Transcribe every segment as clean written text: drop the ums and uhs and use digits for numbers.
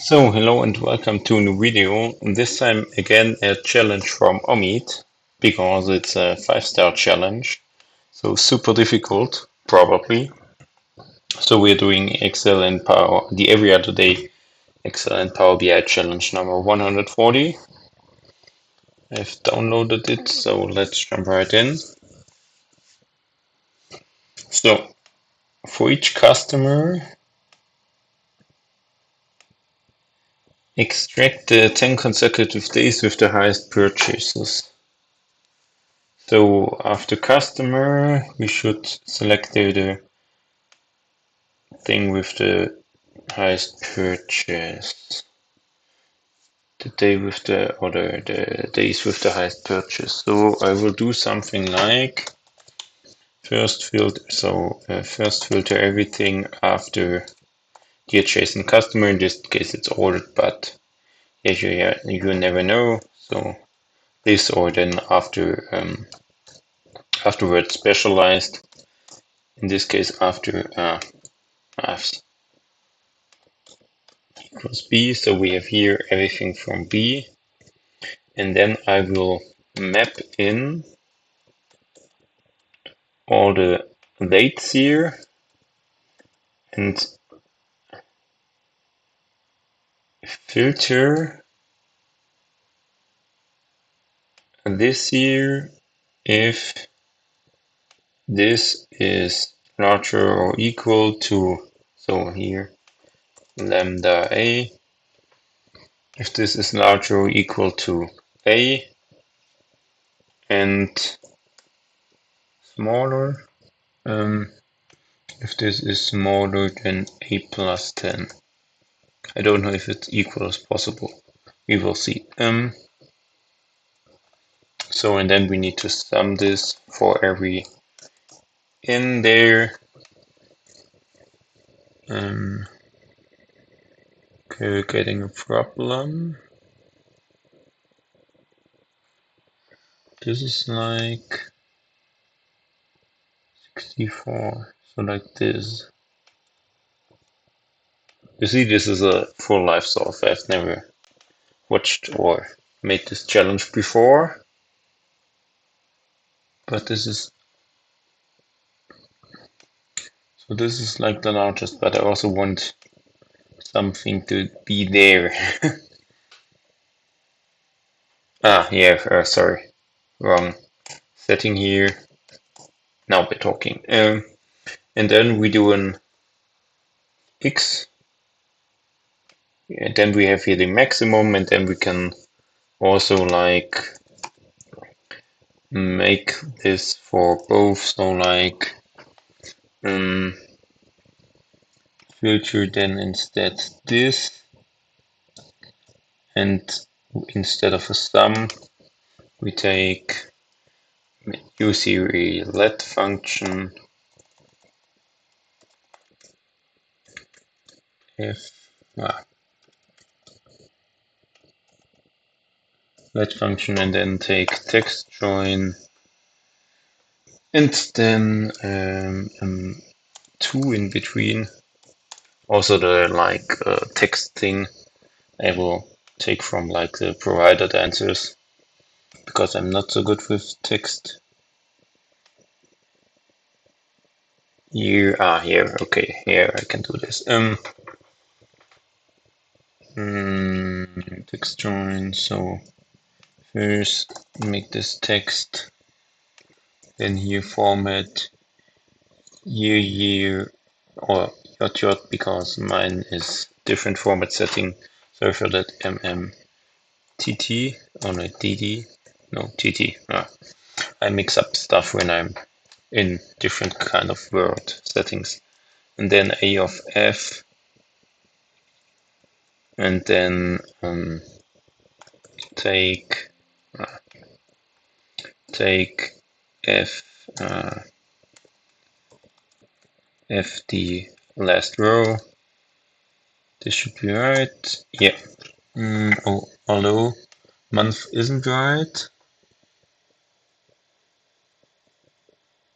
So, hello and welcome to a new video. This time again a challenge from Omid because it's a 5-star challenge. So super difficult, probably. So we're doing Excel and Power, the every other day Excel and Power BI challenge number 140. I've downloaded it, so let's jump right in. So for each customer, extract the 10 consecutive days with the highest purchases. So after customer, we should select the thing with the highest purchase. The day with the other the days with the highest purchase. So I will do something like first filter. So first filter everything after the adjacent customer. In this case, it's ordered, but you never know. So this or then afterwards specialized. In this case, after Fs equals B. So we have here everything from B, and then I will map in all the dates here and filter this here if this is larger or equal to, so here lambda A, if this is larger or equal to A and smaller if this is smaller than A plus 10. I don't know if it's equal as possible. We will see. So and then we need to sum this for every in there. Okay, we're getting a problem. This is like 64, so like this. You see, this is a full life solve. I've never watched or made this challenge before, but this is, so this is like the largest, but I also want something to be there. Yeah, sorry, wrong setting here. Now we're talking. And then we do an X, and then we have here the maximum, and then we can also like make this for both, so like filter then instead this, and instead of a sum we take use here a let function if let function, and then take TEXTJOIN, and then 2 in between. Also the like text thing I will take from like the provided answers, because I'm not so good with text. Here, here, okay, here I can do this. Text join. So first make this text, then here format year or j because mine is different format setting. Sorry for that. TT, oh no, DD, no TT. I mix up stuff when I'm in different kind of word settings. And then A of F, and then take F F the last row. This should be right. Yeah. Although month isn't right.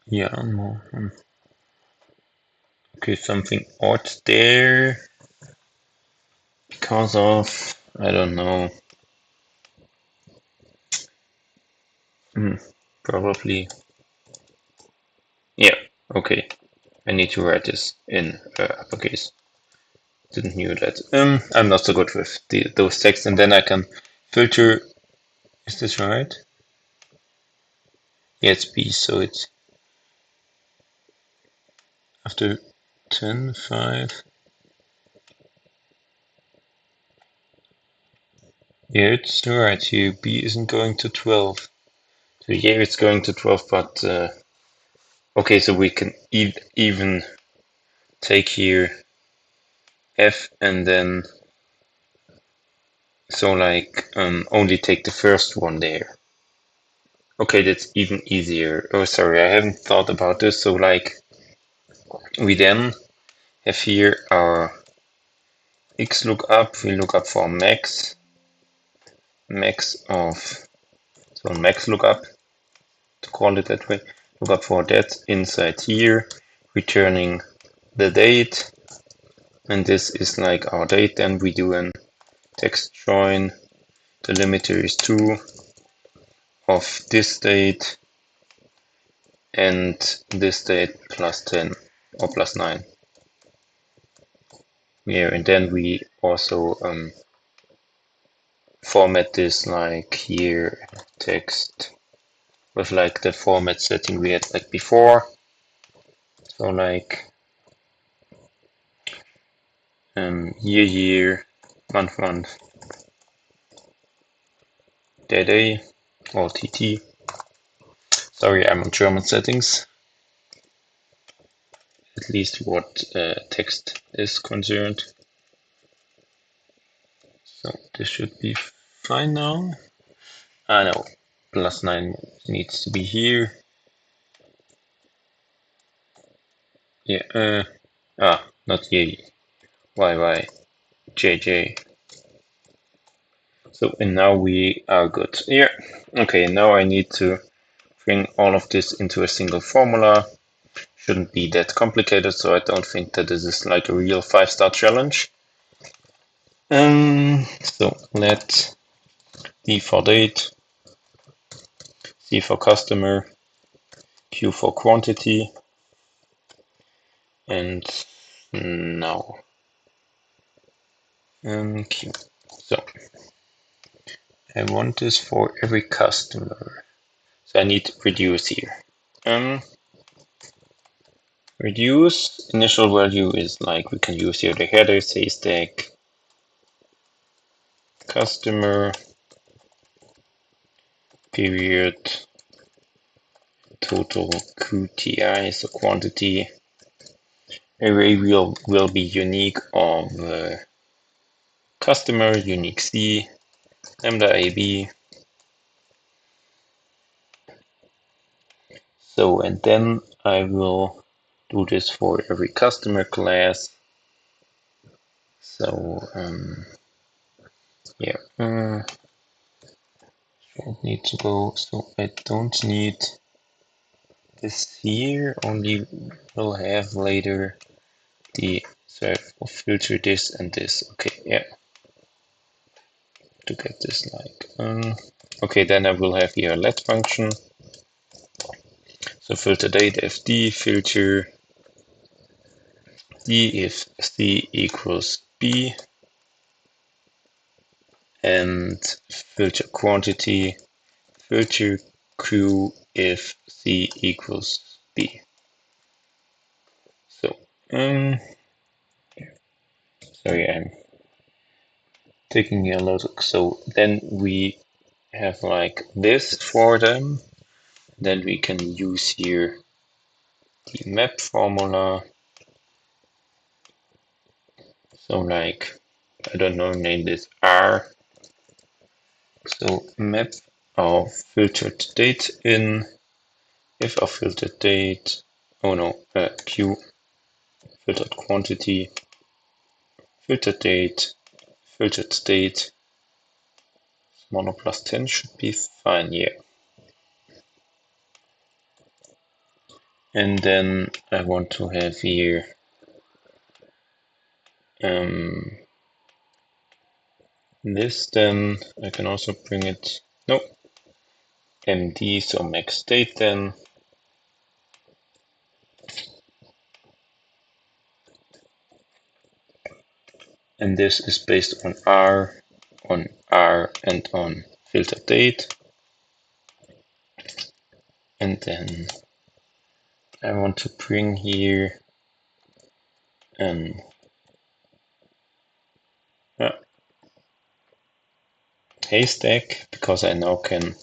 Yeah. No. Okay, something odd there. because of, I don't know, probably, yeah, okay. I need to write this in uppercase. Didn't knew that. I'm not so good with those texts, and then I can filter. Is this right? Yeah, it's B, so it's after 10, 5. Yeah, it's right here. B isn't going to 12. So here it's going to 12, but okay, so we can even take here F and then so like only take the first one there. Okay, that's even easier. Oh, sorry, I haven't thought about this. So like we then have here our XLOOKUP. We look up for max of so max lookup to call it that way. Look up for that inside here, returning the date, and this is like our date. Then we do an TEXTJOIN. The limiter is 2 of this date and this date plus 10 or plus 9. Yeah, and then we also format this like here text with like the format setting we had like before. So like year, month, day, or TT. Sorry, I'm on German settings, at least what text is concerned. So this should be fine now. No, plus 9 needs to be here. Yeah, not yay. JJ. So, and now we are good. Yeah, okay, now I need to bring all of this into a single formula. Shouldn't be that complicated, so I don't think that this is like a real 5-star challenge. So let D for date, C for customer, Q for quantity, and now Q. So I want this for every customer. So I need reduce here. Reduce initial value is like we can use here the header, say stack customer period total QTI, so quantity. Array will be unique of customer, unique C, lambda AB. So, and then I will do this for every customer class. So, yeah, don't need to go, so I don't need this here, only will have later the, so I will filter this and this, okay, yeah, to get this like, okay, then I will have here a let function, so filter date fd, filter d if c equals b, and filter quantity, filter q if c equals b. So, sorry, I'm taking a look. So then we have like this for them. Then we can use here the map formula. So like, I don't know, name this R. So map of filtered date in, if of filtered date, oh no, Q, filtered quantity, filtered date, filtered state, mono plus 10 should be fine, yeah. And then I want to have here this, then I can also bring it, no, MD, so max state then. And this is based on R, and on filter date. And then I want to bring here an haystack, because I now can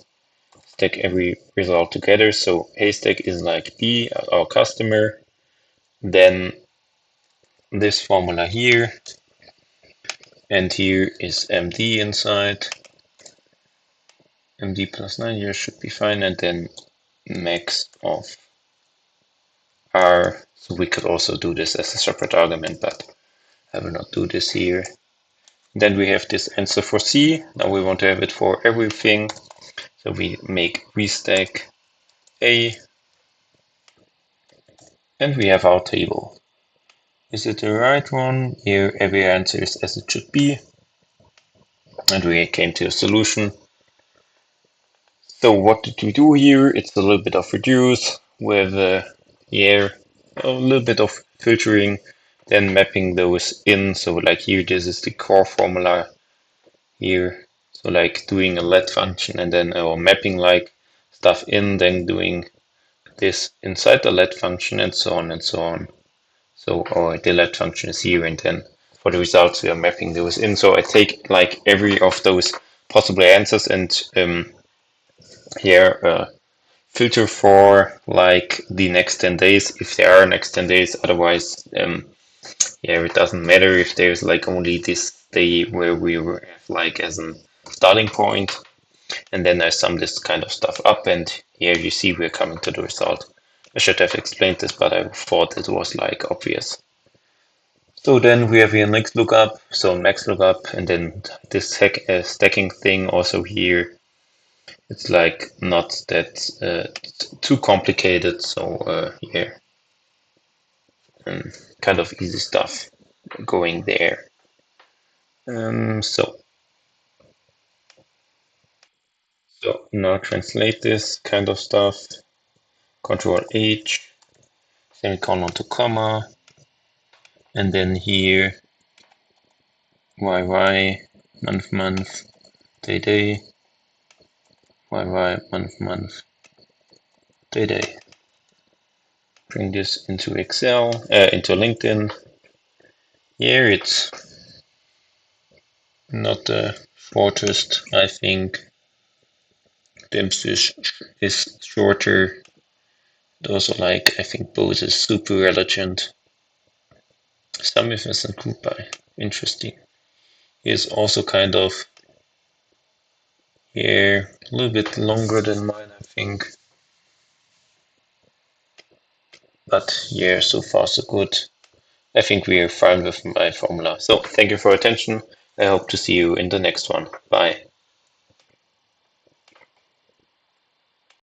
stack every result together. So haystack is like B, our customer, then this formula here, and here is MD inside. MD plus 9 here should be fine, and then max of R. So we could also do this as a separate argument, but I will not do this here. Then we have this answer for C. Now we want to have it for everything. So we make VSTACK A, and we have our table. Is it the right one? Here every answer is as it should be. And we came to a solution. So what did we do here? It's a little bit of reduce with here a little bit of filtering, then mapping those in. So like here, this is the core formula here. So like doing a let function and then or mapping like stuff in, then doing this inside the let function and so on and so on. So our the let function is here, and then for the results we are mapping those in. So I take like every of those possible answers and here filter for like the next 10 days if there are next 10 days. Otherwise, yeah, it doesn't matter if there's like only this day where we have like as a starting point. And then I sum this kind of stuff up, and here you see we're coming to the result. I should have explained this, but I thought it was like obvious. So then we have here next lookup, so max lookup, and then this stacking thing also here. It's like not that too complicated, so yeah, kind of easy stuff going there. So now translate this kind of stuff. Control H, semicolon to comma, and then here YY, month, day, YY, month, day. Bring this into Excel, into LinkedIn. Here it's not the shortest, I think. Dims is shorter. Those are like, I think both is super relevant. Some if it's a group by. Interesting. Here's also kind of here a little bit longer than mine, I think. But yeah, so far so good. I think we are fine with my formula. So thank you for your attention. I hope to see you in the next one. Bye.